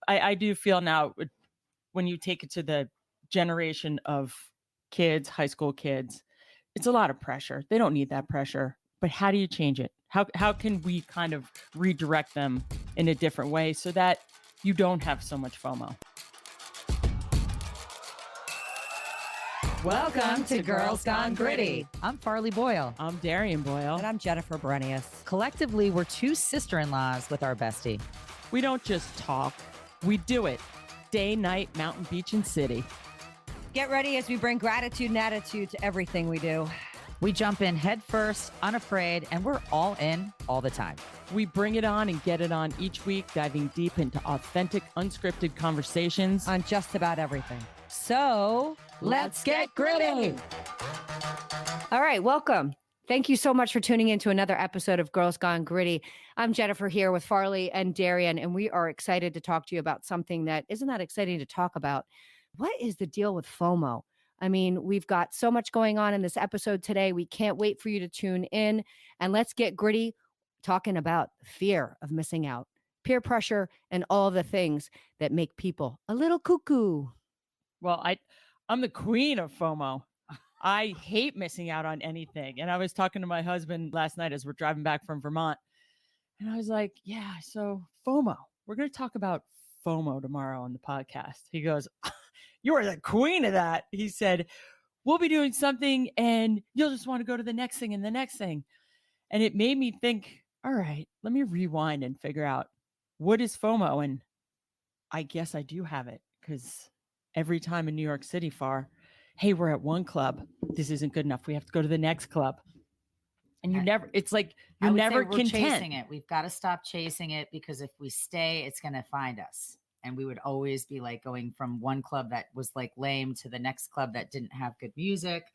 I do feel now when you take it to the generation of kids, high school kids, it's a lot of pressure. They don't need that pressure. But how do you change it? How can we kind of redirect them in a different way so that you don't have so much FOMO? Welcome to Girls Gone Gritty. I'm Farley Boyle. I'm Darian Boyle. And I'm Jennifer Brenius. Collectively, we're two sister-in-laws with our bestie. We don't just talk, we do it. Day, night, mountain, beach, and city. Get ready as we bring gratitude and attitude to everything we do. We jump in head first, unafraid, and we're all in all the time. We bring it on and get it on each week, diving deep into authentic, unscripted conversations on just about everything. So let's get gritty. All right, welcome. Thank you so much for tuning in to another episode of Girls Gone Gritty. I'm Jennifer here with Farley and Darian, and we are excited to talk to you about something that isn't that exciting to talk about. What is the deal with FOMO? I mean, we've got so much going on in this episode today. We can't wait for you to tune in, and let's get gritty talking about fear of missing out, peer pressure, and all the things that make people a little cuckoo. Well, I'm the queen of FOMO. I hate missing out on anything. And I was talking to my husband last night as we're driving back from Vermont. And I was like, yeah, so FOMO. We're going to talk about FOMO tomorrow on the podcast. He goes, you are the queen of that. He said, we'll be doing something and you'll just want to go to the next thing and the next thing. And it made me think, all right, let me rewind and figure out what is FOMO. And I guess I do have it because every time in New York City, hey, we're at one club. This isn't good enough. We have to go to the next club. And it's like, you're never content. Chasing it. We've got to stop chasing it because if we stay, it's going to find us. And we would always be like going from one club that was like lame to the next club that didn't have good music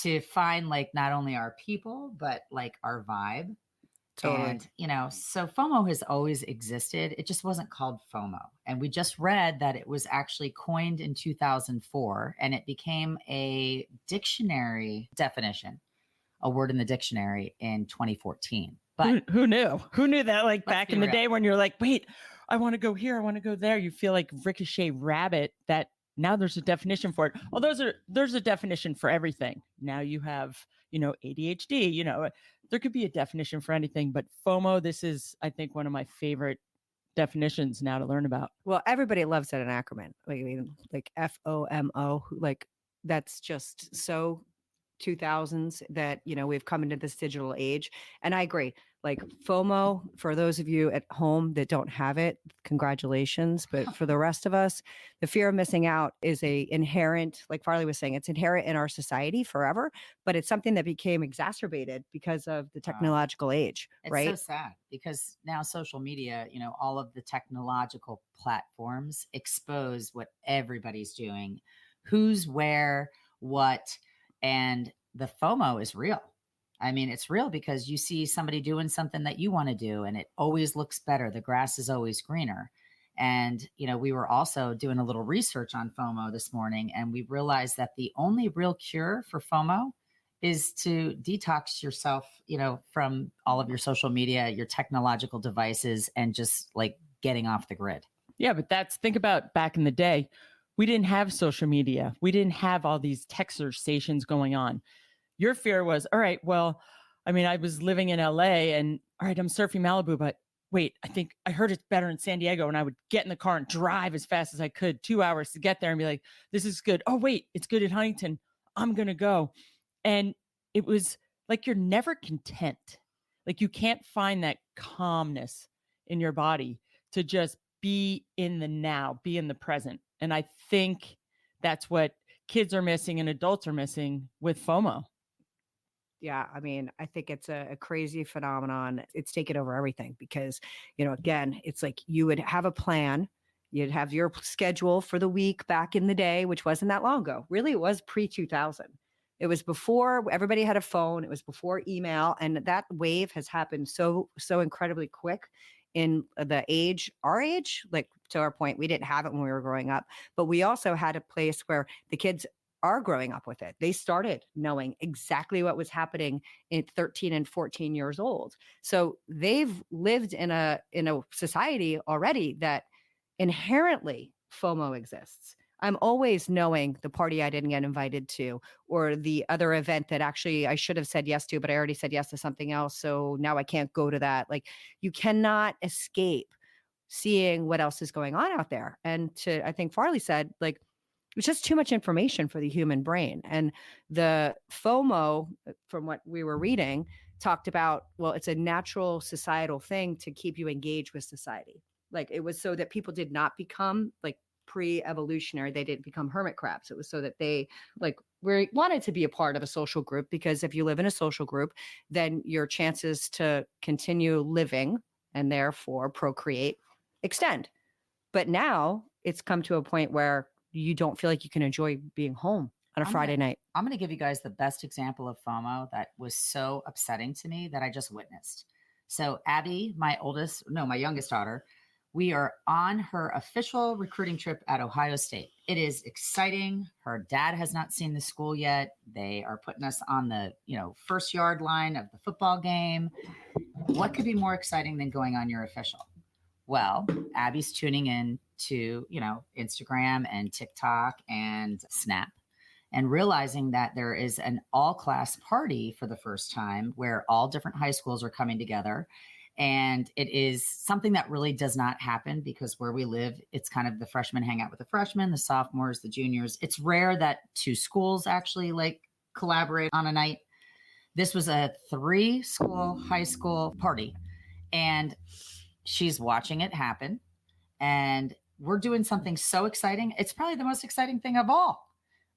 to find like not only our people, but like our vibe. Totally. And, so FOMO has always existed. It just wasn't called FOMO. And we just read that it was actually coined in 2004 and it became a dictionary definition, a word in the dictionary in 2014. But who knew? Who knew that like back in the day when you're like, wait, I want to go here. I want to go there. You feel like Ricochet Rabbit that now there's a definition for it. Well, there's a definition for everything. Now you have, ADHD, there could be a definition for anything, but FOMO, this is, I think, one of my favorite definitions now to learn about. Well, everybody loves that in acronym. Like FOMO, like that's just so 2000s that, we've come into this digital age. And I agree. Like FOMO, for those of you at home that don't have it, congratulations. But for the rest of us, the fear of missing out is a inherent, like Farley was saying, it's inherent in our society forever, but it's something that became exacerbated because of the technological age, right? It's so sad because now social media, all of the technological platforms expose what everybody's doing, who's where, what, and the FOMO is real. I mean, it's real because you see somebody doing something that you want to do and it always looks better. The grass is always greener. And, we were also doing a little research on FOMO this morning and we realized that the only real cure for FOMO is to detox yourself, from all of your social media, your technological devices, and just like getting off the grid. Yeah, but think about back in the day. We didn't have social media. We didn't have all these texter stations going on. Your fear was, all right, well, I mean, I was living in LA and all right, I'm surfing Malibu, but wait, I heard it's better in San Diego. And I would get in the car and drive as fast as I could, 2 hours to get there and be like, this is good. Oh, wait, it's good in Huntington. I'm going to go. And it was like, you're never content. Like you can't find that calmness in your body to just be in the now, be in the present. And I think that's what kids are missing and adults are missing with FOMO. Yeah, I mean, I think it's a crazy phenomenon. It's taken over everything because, again, it's like you would have a plan. You'd have your schedule for the week back in the day, which wasn't that long ago. Really, it was pre-2000. It was before everybody had a phone. It was before email. And that wave has happened so incredibly quick in our age, like to our point, we didn't have it when we were growing up, but we also had a place where the kids are growing up with it. They started knowing exactly what was happening at 13 and 14 years old. So they've lived in a society already that inherently FOMO exists. I'm always knowing the party I didn't get invited to, or the other event that actually I should have said yes to, but I already said yes to something else. So now I can't go to that. Like, you cannot escape seeing what else is going on out there. And I think Farley said, like, it's just too much information for the human brain. And the FOMO, from what we were reading, talked about, well, it's a natural societal thing to keep you engaged with society. Like, it was so that people did not become like pre-evolutionary. They didn't become hermit crabs. It was so that they wanted to be a part of a social group, because if you live in a social group, then your chances to continue living and therefore procreate extend. But now it's come to a point where you don't feel like you can enjoy being home on a Friday night. I'm going to give you guys the best example of FOMO that was so upsetting to me that I just witnessed. So Abby, my youngest daughter, we are on her official recruiting trip at Ohio State. It is exciting. Her dad has not seen the school yet. They are putting us on the, first yard line of the football game. What could be more exciting than going on your official? Well, Abby's tuning in to, Instagram and TikTok and Snap, and realizing that there is an all-class party for the first time where all different high schools are coming together. And it is something that really does not happen, because where we live, it's kind of the freshmen hang out with the freshmen, the sophomores, the juniors. It's rare that two schools actually collaborate on a night. This was a 3-school high school party, and she's watching it happen. And we're doing something so exciting. It's probably the most exciting thing of all,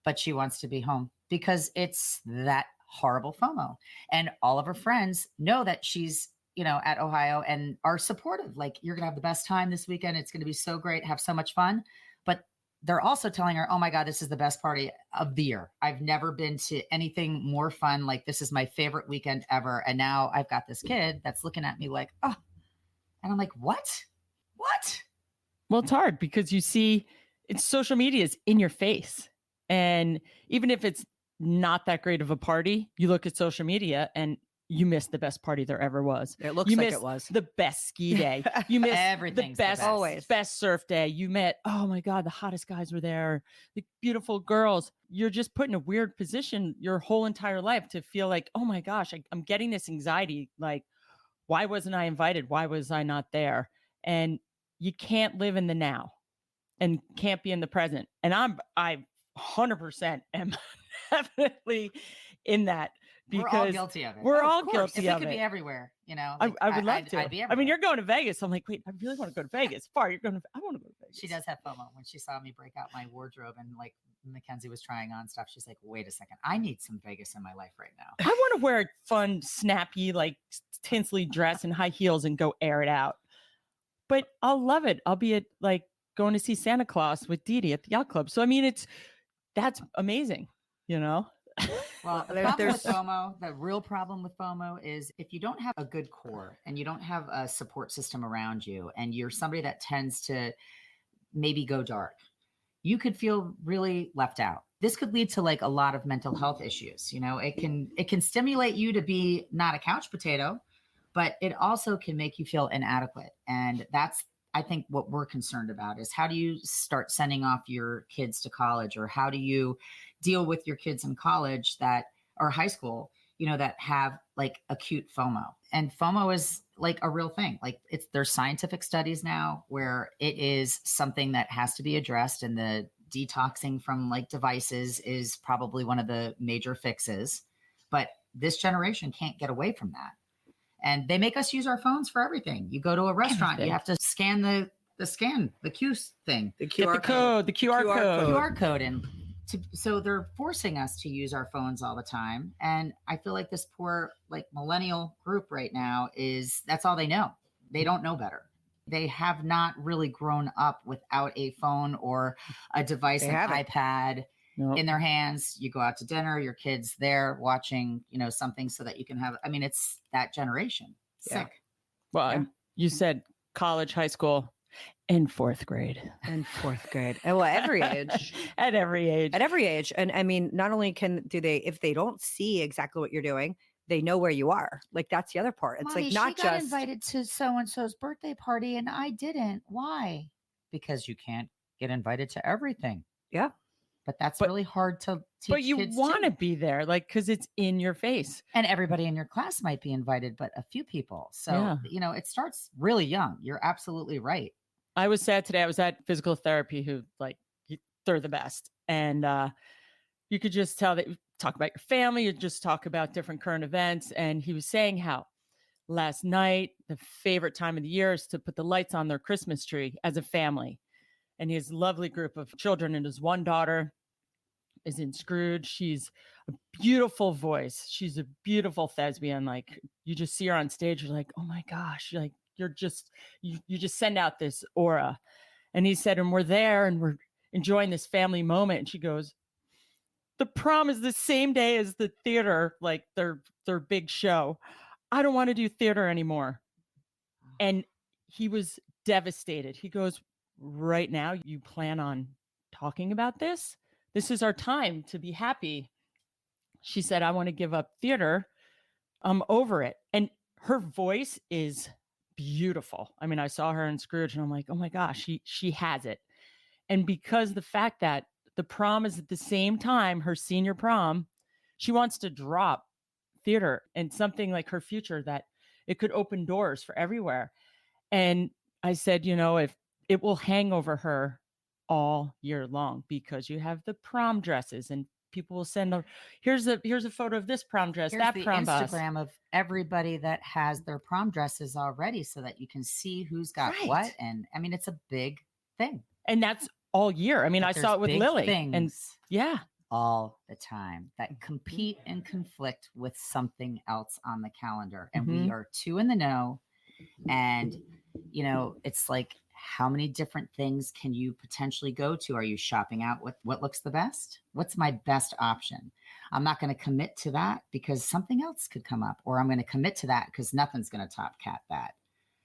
but she wants to be home because it's that horrible FOMO. And all of her friends know that she's, at Ohio and are supportive. Like, you're going to have the best time this weekend. It's going to be so great. Have so much fun. But they're also telling her, oh my God, this is the best party of the year. I've never been to anything more fun. Like, this is my favorite weekend ever. And now I've got this kid that's looking at me like, oh, and I'm like, what? Well, it's hard because you see social media is in your face. And even if it's not that great of a party, you look at social media and you missed the best party there ever was. It looks like it was. The best ski day. You missed Everything's the best, always. best surf day. You met, oh my God, the hottest guys were there, the beautiful girls. You're just put in a weird position your whole entire life to feel like, oh my gosh, I'm getting this anxiety. Like, why wasn't I invited? Why was I not there? And you can't live in the now and can't be in the present. And I 100% am definitely in that, because we're all guilty of it. We're all of course. guilty if of it could it. be everywhere, I would love to. I'd be everywhere. I mean, you're going to Vegas. I'm like, wait, I really want to go to Vegas. Far, you're going to. I want to go to Vegas. She does have FOMO. When she saw me break out my wardrobe and Mackenzie was trying on stuff, she's like, wait a second, I need some Vegas in my life right now. I want to wear a fun, snappy, tinsely dress and high heels and go air it out. But I'll love it. I'll be going to see Santa Claus with Dee Dee at the yacht club. So I mean, that's amazing, Well, the real problem with FOMO is if you don't have a good core and you don't have a support system around you, and you're somebody that tends to maybe go dark, you could feel really left out. This could lead to a lot of mental health issues. It can stimulate you to be not a couch potato, but it also can make you feel inadequate. And that's, I think, what we're concerned about is, how do you start sending off your kids to college, or how do you deal with your kids in college or high school, that have acute FOMO. And FOMO is a real thing. There's scientific studies now where it is something that has to be addressed, and the detoxing from devices is probably one of the major fixes. But this generation can't get away from that. And they make us use our phones for everything. You go to a restaurant, you have to scan the Q thing. The QR code. QR code. And so they're forcing us to use our phones all the time. And I feel like this poor millennial group right now that's all they know. They don't know better. They have not really grown up without a phone or a device, an iPad in their hands. You go out to dinner, your kid's there watching, something so that you can have, it's that generation. Sick. Well, you said college, high school, and fourth grade. And well, every age. At every age. And I mean, not only do they, if they don't see exactly what you're doing, they know where you are. That's the other part. It's Mommy, not she got invited to so-and-so's birthday party and I didn't. Why? because you can't get invited to everything. Yeah. But that's But- really hard to teach But you kids want to too. be there, like, because it's in your face. And everybody in your class might be invited, but a few people. So, Yeah. you know, it starts really young. You're absolutely right. I was sad today. I was at physical therapy, who they're the best. And you could just tell that you talk about your family, you just talk about different current events. And he was saying how last night, the favorite time of the year is to put the lights on their Christmas tree as a family. And his lovely group of children, and his one daughter is in Scrooge. She's a beautiful voice. She's a beautiful thespian. Like, you just see her on stage, you're like, oh my gosh, like you just send out this aura. And he said, and we're there and we're enjoying this family moment. And she goes, the prom is the same day as the theater, like their big show. I don't want to do theater anymore. And he was devastated. He goes, right now, you plan on talking about this? This is our time to be happy. She said, I want to give up theater. I'm over it. And her voice is beautiful. I mean, I saw her in Scrooge and I'm like, oh my gosh, she has it. And because the fact that the prom is at the same time, her senior prom, she wants to drop theater and something like her future that it could open doors for everywhere. And I said, if it will hang over her all year long, because you have the prom dresses and people will send here's a photo of this prom dress, Here's that the prom bus. Instagram of everybody that has their prom dresses already, so that you can see who's got Right. what. And I mean, it's a big thing. And that's all year. I mean, But I saw there's it with big Lily. things And yeah, all the time that compete and conflict with something else on the calendar. And we Mhm. are too in the know. And, it's like, how many different things can you potentially go to? Are you shopping out what looks the best? What's my best option? I'm not going to commit to that because something else could come up, or I'm going to commit to that because nothing's going to top cat that.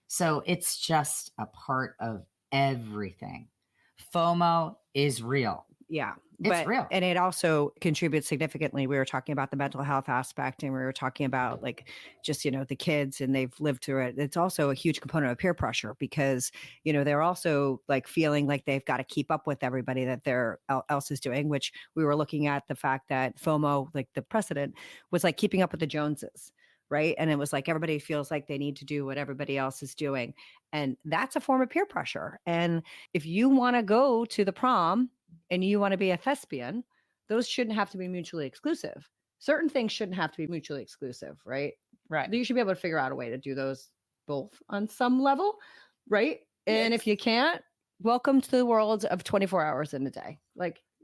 So it's just a part of everything. FOMO is real. Yeah. It's real. And it also contributes significantly. We were talking about the mental health aspect, and we were talking about just, the kids, and they've lived through it. It's also a huge component of peer pressure because, they're also feeling like they've got to keep up with everybody that else is doing, which we were looking at the fact that FOMO, the precedent was keeping up with the Joneses. Right. And it was everybody feels like they need to do what everybody else is doing. And that's a form of peer pressure. And if you want to go to the prom and you want to be a thespian, those shouldn't have to be mutually exclusive. Certain things shouldn't have to be mutually exclusive, right? right. You should be able to figure out a way to do those both on some level, right? And if you can't, welcome to the world of 24 hours in a day.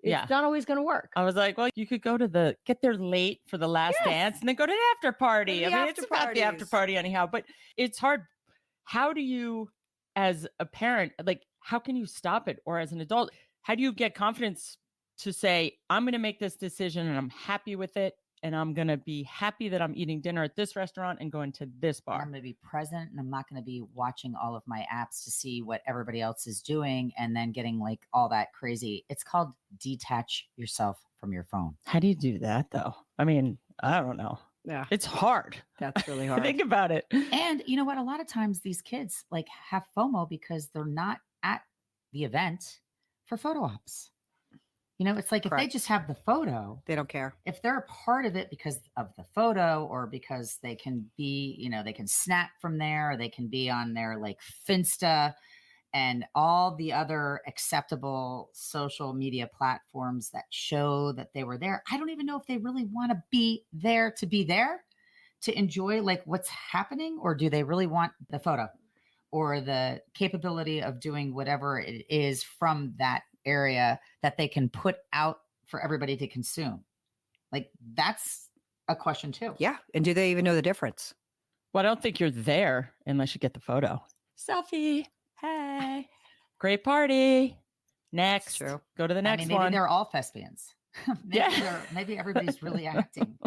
It's not always going to work. I was like, well, you could go to get there late for the last dance and then go to the after party. The I mean, after it's about the after parties. party anyhow, but it's hard. How do you, as a parent, how can you stop it? Or as an adult, how do you get confidence to say, I'm going to make this decision and I'm happy with it, and I'm going to be happy that I'm eating dinner at this restaurant and going to this bar? And I'm going to be present, and I'm not going to be watching all of my apps to see what everybody else is doing and then getting all that crazy. It's called detach yourself from your phone. How do you do that though? I mean, I don't know. Yeah. It's hard. That's really hard. Think about it. And you know what? A lot of times these kids have FOMO because they're not at the event for photo ops. It's if they just have the photo, they don't care. If they're a part of it because of the photo, or because they can be, they can snap from there, or they can be on their Finsta and all the other acceptable social media platforms that show that they were there. I don't even know if they really want to be there to enjoy what's happening, or do they really want the photo or the capability of doing whatever it is from that area that they can put out for everybody to consume? That's a question too. Yeah. And do they even know the difference? Well, I don't think you're there unless you get the photo. Selfie. Hey, great party. Next. True. Go to the next maybe one. They're all thespians. Yeah. Maybe everybody's really acting.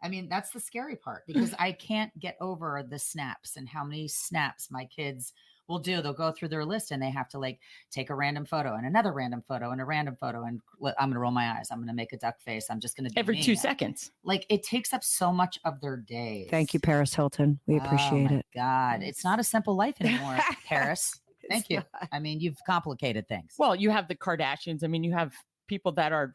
I mean, that's the scary part, because I can't get over the snaps and how many snaps my kids will do. They'll go through their list and they have to take a random photo and another random photo and a random photo. And I'm going to roll my eyes. I'm going to make a duck face. I'm just going to do every me. 2 seconds. It takes up so much of their days. Thank you, Paris Hilton. We appreciate it. God, it's not a simple life anymore, Paris. Thank you. not. I mean, you've complicated things. Well, you have the Kardashians. I mean, you have people that are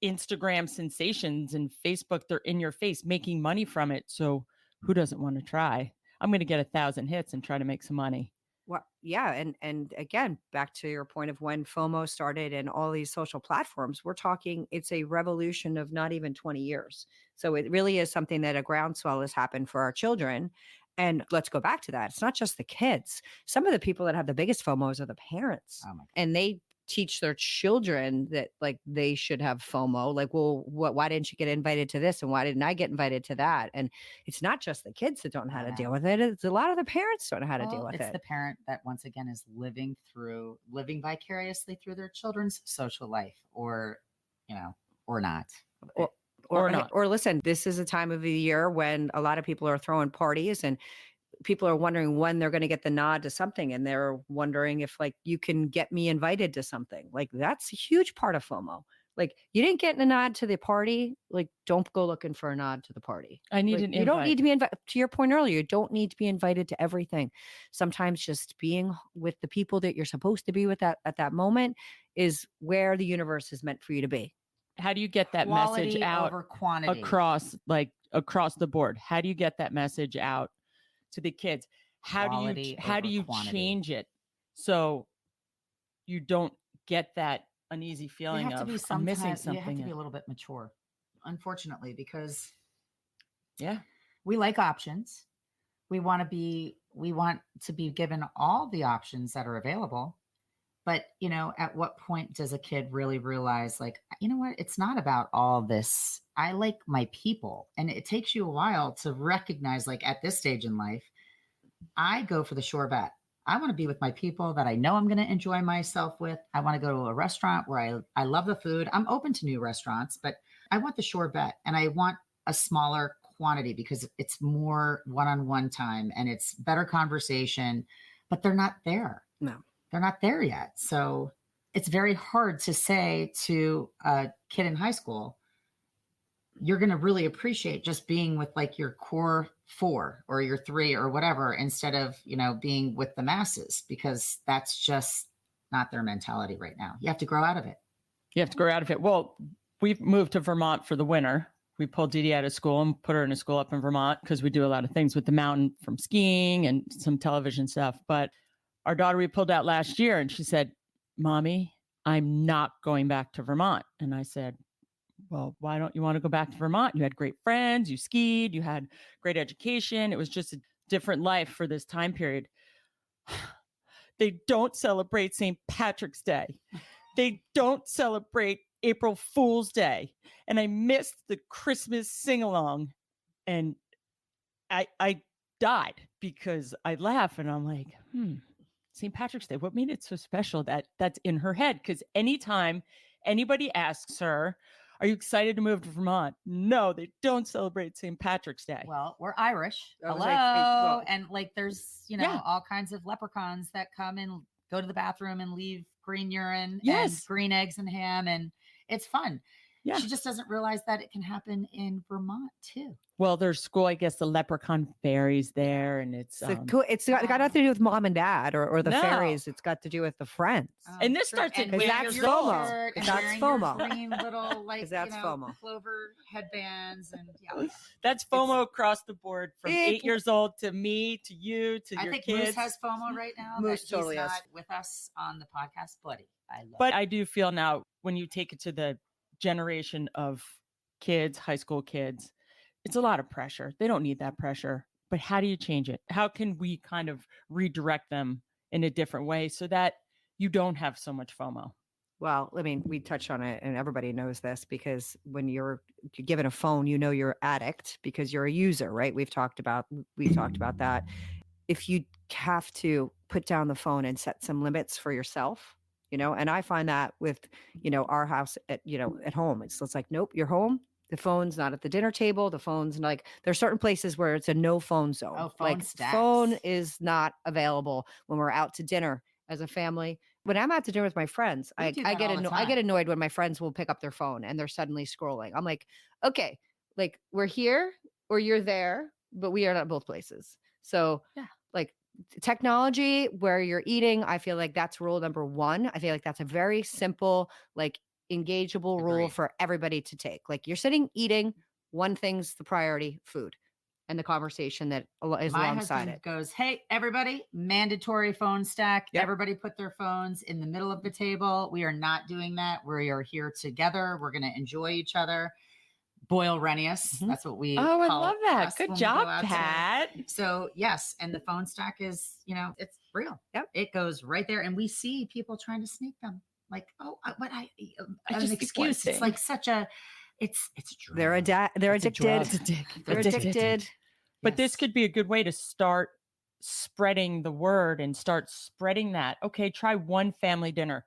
Instagram sensations and Facebook, they're in your face making money from it. So who doesn't want to try? I'm going to get 1,000 hits and try to make some money. Well, yeah, and again, back to your point of when FOMO started and all these social platforms, we're talking it's a revolution of not even 20 years. So it really is something that a groundswell has happened for our children. And let's go back to that. It's not just the kids. Some of the people that have the biggest FOMOs are the parents. Oh my God. And they teach their children that like they should have FOMO. Like, well, why didn't you get invited to this? And why didn't I get invited to that? And it's not just the kids that don't know how to deal with it. It's a lot of the parents don't know how to deal with It's it. the parent that once again is living vicariously through their children's social life, or, or not. Or not. Or listen, this is a time of the year when a lot of people are throwing parties and people are wondering when they're going to get the nod to something. And they're wondering if like, you can get me invited to something. Like that's a huge part of FOMO. Like you didn't get a nod to the party. Like don't go looking for a nod to the party. I need Like, an you don't invite. need to be invited. To your point earlier, you don't need to be invited to everything. Sometimes just being with the people that you're supposed to be with at that moment is where the universe is meant for you to be. How do you get that Quality message out over quantity. across the board? How do you get that message out to the kids? How do you quantity. change it so you don't get that uneasy feeling of I'm missing something? You have to be a little bit mature, unfortunately, because yeah, we like options. We want to be given all the options that are available. But, at what point does a kid really realize, like, you know what? It's not about all this. I like my people. And it takes you a while to recognize, like, at this stage in life, I go for the sure bet. I want to be with my people that I know I'm going to enjoy myself with. I want to go to a restaurant where I love the food. I'm open to new restaurants, but I want the sure bet. And I want a smaller quantity because it's more one-on-one time and it's better conversation, but they're not there. No. They're not there yet. So it's very hard to say to a kid in high school, you're going to really appreciate just being with like your core 4 or your 3 or whatever, instead of, being with the masses, because that's just not their mentality right now. You have to grow out of it. You have to grow out of it. Well, we've moved to Vermont for the winter. We pulled Dee Dee out of school and put her in a school up in Vermont because we do a lot of things with the mountain, from skiing and some television stuff. But our daughter, we pulled out last year and she said, Mommy, I'm not going back to Vermont. And I said, well, why don't you want to go back to Vermont? You had great friends, you skied, you had great education. It was just a different life for this time period. They don't celebrate St. Patrick's Day. They don't celebrate April Fool's Day. And I missed the Christmas sing-along. And I died because I laugh and I'm like, St. Patrick's Day, what made it so special? That's in her head. Because anytime anybody asks her, are you excited to move to Vermont? No, they don't celebrate St. Patrick's Day. Well, we're Irish. I was Hello. like, and like there's, Yeah. all kinds of leprechauns that come and go to the bathroom and leave green urine Yes. and green eggs and ham. And it's fun. Yeah. She just doesn't realize that it can happen in Vermont too. Well, there's school, I guess the leprechaun fairies there, and it's It's got nothing to do with mom and dad or the No. fairies. It's got to do with the friends. And this starts at- Because that's FOMO. Shirt and That's wearing FOMO. your green little like that's FOMO. clover headbands and yeah. that's FOMO across the board from It- 8 years old to me, to you, to I your think kids. Moose has FOMO right now. Moose that totally he's has. not with us on the podcast, buddy. I love But I do feel now when you take it to the generation of kids, high school kids, it's a lot of pressure. They don't need that pressure. But how do you change it? How can we kind of redirect them in a different way so that you don't have so much FOMO? Well, I mean, we touched on it and everybody knows this because when you're given a phone, you're an addict because you're a user, right? We've talked about that. If you have to put down the phone and set some limits for yourself, and I find that with, our house at home, it's like, nope, you're home. The phone's not at the dinner table. The phone's like, there's certain places where it's a no phone zone. Oh, phone like stacks. phone is not available when we're out to dinner as a family. When I'm out to dinner with my friends, We I do that get all the I get time. annoyed when my friends will pick up their phone and they're suddenly scrolling. I'm like, okay, like we're here or you're there, but we are not both places. So Yeah. like technology where you're eating, I feel like that's rule number one. I feel like that's a very simple, like engageable rule Agreed. for everybody to take. Like you're sitting eating, one thing's the priority, food, and the conversation that is My alongside husband it. goes, "Hey, everybody, mandatory phone stack. Yep. Everybody put their phones in the middle of the table. We are not doing that. We are here together. We're going to enjoy each other. Boil Renius. Mhm. That's what we Oh, I call love that. us Good when we job, go out to- Pat. So yes, and the phone stack is, it's real. Yep. It goes right there, and we see people trying to sneak them. Like, oh, but I an just think one excuse. It's thing. like such a, it's a drug. They're they're It's a addicted. drug. It's addictive. They're Addicted. addicted. But this Yes. could be a good way to start spreading the word and start spreading that. Okay, try one family dinner.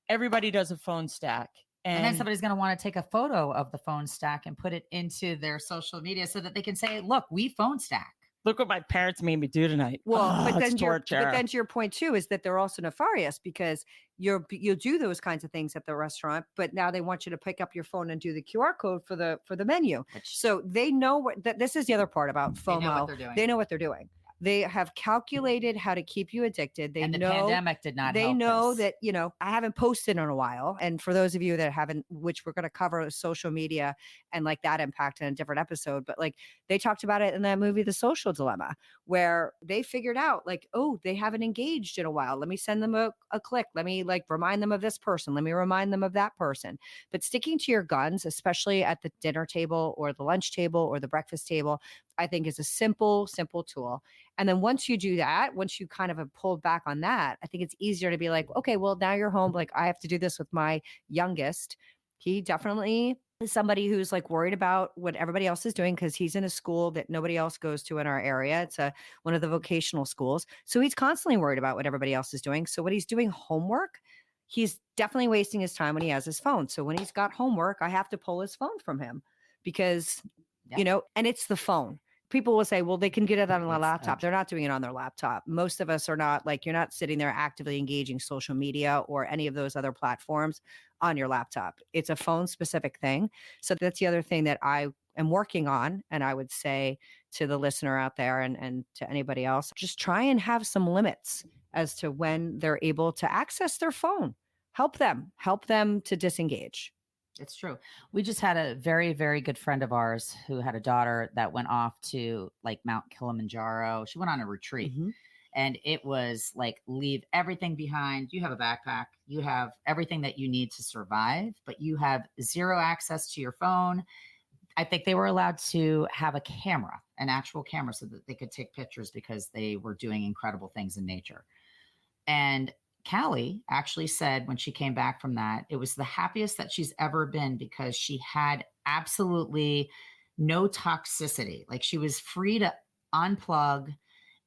Everybody does a phone stack. And then somebody's going to want to take a photo of the phone stack and put it into their social media so that they can say, look, we phone stack. Look what my parents made me do tonight. Well, but it's then torture. to your point too is that they're also nefarious because you'll do those kinds of things at the restaurant, but now they want you to pick up your phone and do the QR code for the menu. So they know that this is the other part about FOMO. They know what they're doing. They know what they're doing. They have calculated how to keep you addicted. They and the know pandemic did not. They help know this. that, I haven't posted in a while. And for those of you that haven't, which we're going to cover social media and like that impact in a different episode, but like they talked about it in that movie, The Social Dilemma, where they figured out like, oh, they haven't engaged in a while. Let me send them a click. Let me like remind them of this person. Let me remind them of that person. But sticking to your guns, especially at the dinner table or the lunch table or the breakfast table, I think is a simple tool. And then once you do that, once you kind of have pulled back on that, I think it's easier to be like, okay, well, now you're home. Like I have to do this with my youngest. He definitely is somebody who's like worried about what everybody else is doing because he's in a school that nobody else goes to in our area. It's one of the vocational schools. So he's constantly worried about what everybody else is doing. So when he's doing homework, he's definitely wasting his time when he has his phone. So when he's got homework, I have to pull his phone from him because, and it's the phone. People will say, well, they can get it on a laptop. They're not doing it on their laptop. Most of us are not like, you're not sitting there actively engaging social media or any of those other platforms on your laptop. It's a phone specific thing. So that's the other thing that I am working on. And I would say to the listener out there and to anybody else, just try and have some limits as to when they're able to access their phone. Help them to disengage. It's true. We just had a very, very good friend of ours who had a daughter that went off to like Mount Kilimanjaro. She went on a retreat and it was like, leave everything behind. You have a backpack, you have everything that you need to survive, but you have zero access to your phone. I think they were allowed to have a camera, an actual camera, so that they could take pictures because they were doing incredible things in nature. And Callie actually said when she came back from that, it was the happiest that she's ever been because she had absolutely no toxicity. Like she was free to unplug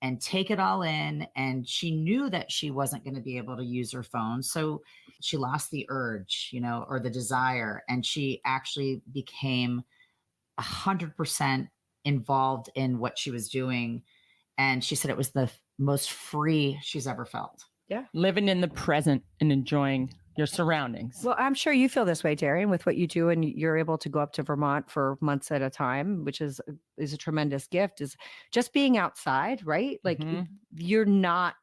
and take it all in. And she knew that she wasn't going to be able to use her phone. So she lost the urge, or the desire. And she actually became 100% involved in what she was doing. And she said it was the most free she's ever felt. Yeah. Living in the present and enjoying your surroundings. Well, I'm sure you feel this way, Darian, with what you do, and you're able to go up to Vermont for months at a time, which is a tremendous gift, is just being outside, right? Like you're not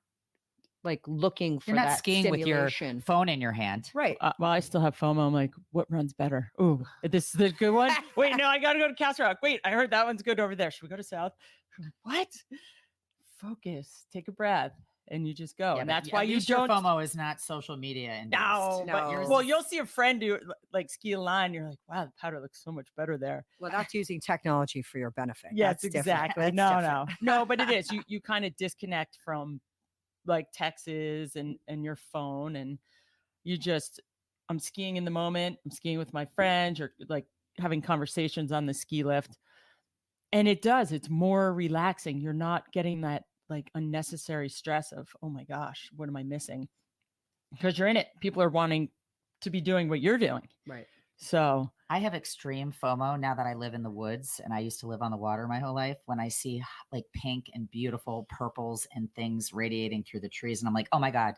like looking for You're not that skiing with your phone in your hand. Right. Well, I still have FOMO. I'm like, what runs better? Ooh, this is the good one. Wait, no, I got to go to Castle Rock. Wait, I heard that one's good over there. Should we go to South? What? Focus. Take a breath. And you just go. Yeah, and that's at why you least your don't. FOMO is not social media induced. No. No. But well, you'll see a friend do like ski a line. You're like, wow, the powder looks so much better there. Well, that's using technology for your benefit. Yes, That's different. exactly. That's No, different. no, but it is. You kind of disconnect from like texts and your phone, and you just. I'm skiing in the moment. I'm skiing with my friends, or like having conversations on the ski lift, and it's more relaxing. You're not getting that like unnecessary stress of, oh my gosh, what am I missing? Because you're in it. People are wanting to be doing what you're doing. Right. So I have extreme FOMO now that I live in the woods and I used to live on the water my whole life. When I see like pink and beautiful purples and things radiating through the trees, and I'm like, oh my God,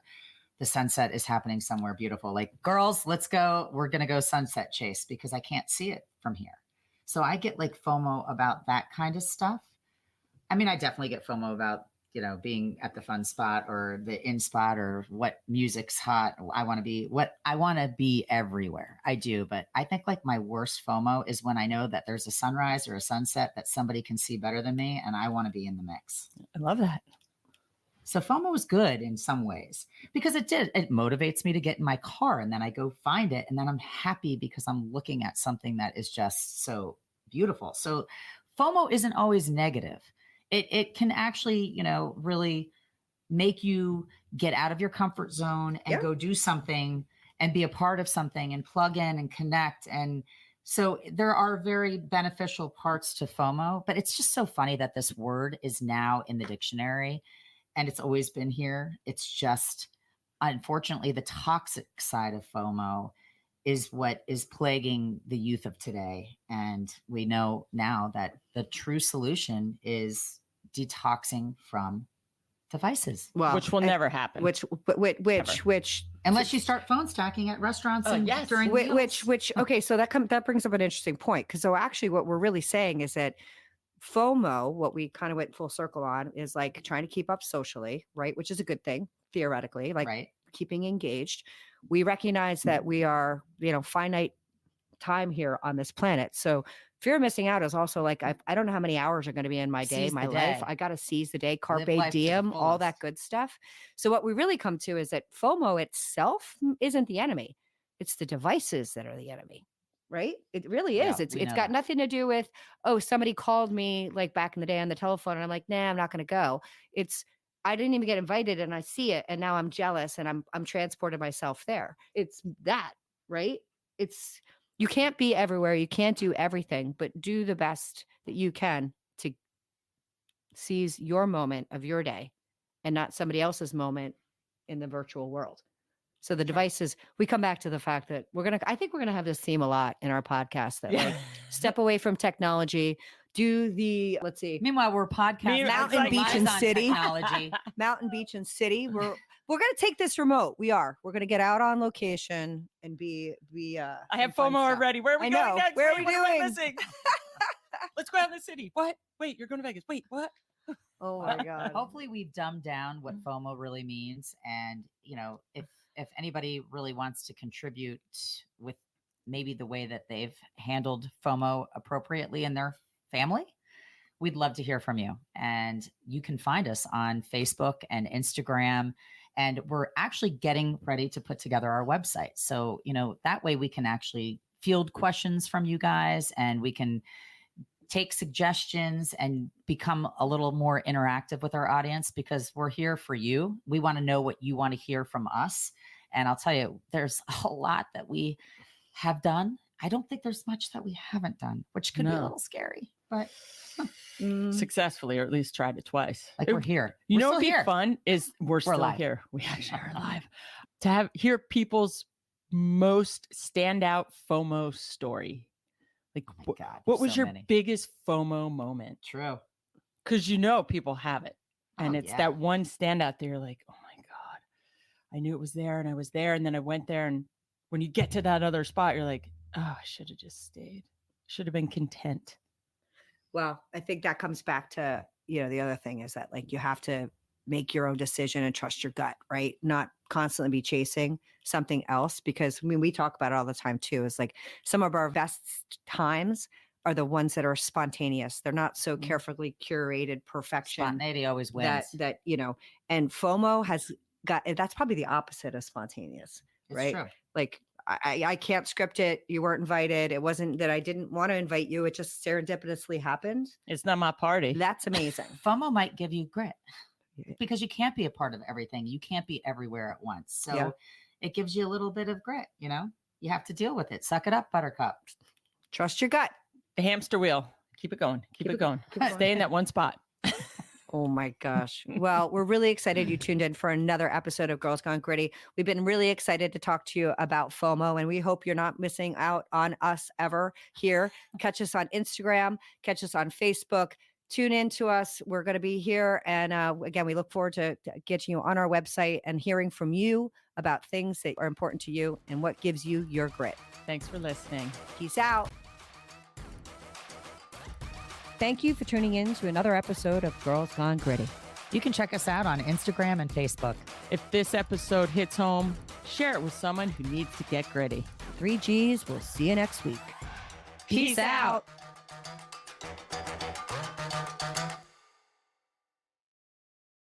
the sunset is happening somewhere beautiful. Like, girls, let's go. We're going to go sunset chase because I can't see it from here. So I get like FOMO about that kind of stuff. I mean, I definitely get FOMO about, being at the fun spot or the in spot or what music's hot. I want to be everywhere. I do. But I think like my worst FOMO is when I know that there's a sunrise or a sunset that somebody can see better than me. And I want to be in the mix. I love that. So FOMO is good in some ways because it motivates me to get in my car and then I go find it. And then I'm happy because I'm looking at something that is just so beautiful. So FOMO isn't always negative. It can actually, really make you get out of your comfort zone and go do something and be a part of something and plug in and connect. And so there are very beneficial parts to FOMO, but it's just so funny that this word is now in the dictionary. And it's always been here. It's just, unfortunately, the toxic side of FOMO is what is plaguing the youth of today. And we know now that the true solution is detoxing from devices. Well, which will never happen. Which Unless you start phone stacking at restaurants and yes. during meals. Okay, so that brings up an interesting point. Because so actually what we're really saying is that FOMO, what we kind of went full circle on, is like trying to keep up socially, right? Which is a good thing, theoretically, like keeping engaged. We recognize that we are, finite time here on this planet. So fear of missing out is also like, I don't know how many hours are going to be in my day, my life. I got to seize the day, carpe diem, all that good stuff. So what we really come to is that FOMO itself isn't the enemy. It's the devices that are the enemy. Right? It really is. Yeah, It's got nothing to do with, somebody called me like back in the day on the telephone and I'm like, nah, I'm not going to go. I didn't even get invited and I see it and now I'm jealous and I'm transported myself there. It's that, right? You can't be everywhere. You can't do everything, but do the best that you can to seize your moment of your day and not somebody else's moment in the virtual world. So the devices, we come back to the fact that I think we're going to have this theme a lot in our podcast that like step away from technology, let's see. Meanwhile, we're podcasting. Mountain Beach and City. Technology. Mountain Beach and City. We're going to take this remote. We're going to get out on location and be I have FOMO already. Where are we going next? Where are we What am I doing? missing? Let's go out in the city. What? Wait, you're going to Vegas. Wait, what? Oh my God. Hopefully we've dumbed down what FOMO really means. And, if anybody really wants to contribute with maybe the way that they've handled FOMO appropriately in their family, we'd love to hear from you. And you can find us on Facebook and Instagram. And we're actually getting ready to put together our website. So, that way we can actually field questions from you guys and we can take suggestions and become a little more interactive with our audience because we're here for you. We want to know what you want to hear from us. And I'll tell you, there's a lot that we have done. I don't think there's much that we haven't done, which could be a little scary, but successfully, or at least tried it twice. Like we're here. You know still what'd be here. fun is we're still alive. here. We actually are alive. To hear people's most standout FOMO story. Like, God, what was so your many. biggest FOMO moment? True. Because people have it. And it's that one standout there. You're like, oh my God, I knew it was there and I was there. And then I went there. And when you get to that other spot, you're like, oh, I should have just stayed. Should have been content. Well, I think that comes back to, the other thing is that like you have to make your own decision and trust your gut, right? Not constantly be chasing something else because we talk about it all the time too. It's like some of our best times are the ones that are spontaneous. They're not so carefully curated perfection. Spontaneity always wins. That and FOMO has got, that's probably the opposite of spontaneous, right? True. Like I can't script it. You weren't invited. It wasn't that I didn't want to invite you. It just serendipitously happened. It's not my party. That's amazing. FOMO might give you grit because you can't be a part of everything. You can't be everywhere at once. So it gives you a little bit of grit, you have to deal with it. Suck it up, buttercup. Trust your gut. The hamster wheel. Keep it going. Keep it going. Stay in that one spot. Oh my gosh. Well, we're really excited you tuned in for another episode of Girls Gone Gritty. We've been really excited to talk to you about FOMO, and we hope you're not missing out on us ever here. Catch us on Instagram, catch us on Facebook. Tune in to us. We're going to be here. And again, we look forward to getting you on our website and hearing from you about things that are important to you and what gives you your grit. Thanks for listening. Peace out. Thank you for tuning in to another episode of Girls Gone Gritty. You can check us out on Instagram and Facebook. If this episode hits home, share it with someone who needs to get gritty. 3 Gs. We'll see you next week. Peace out.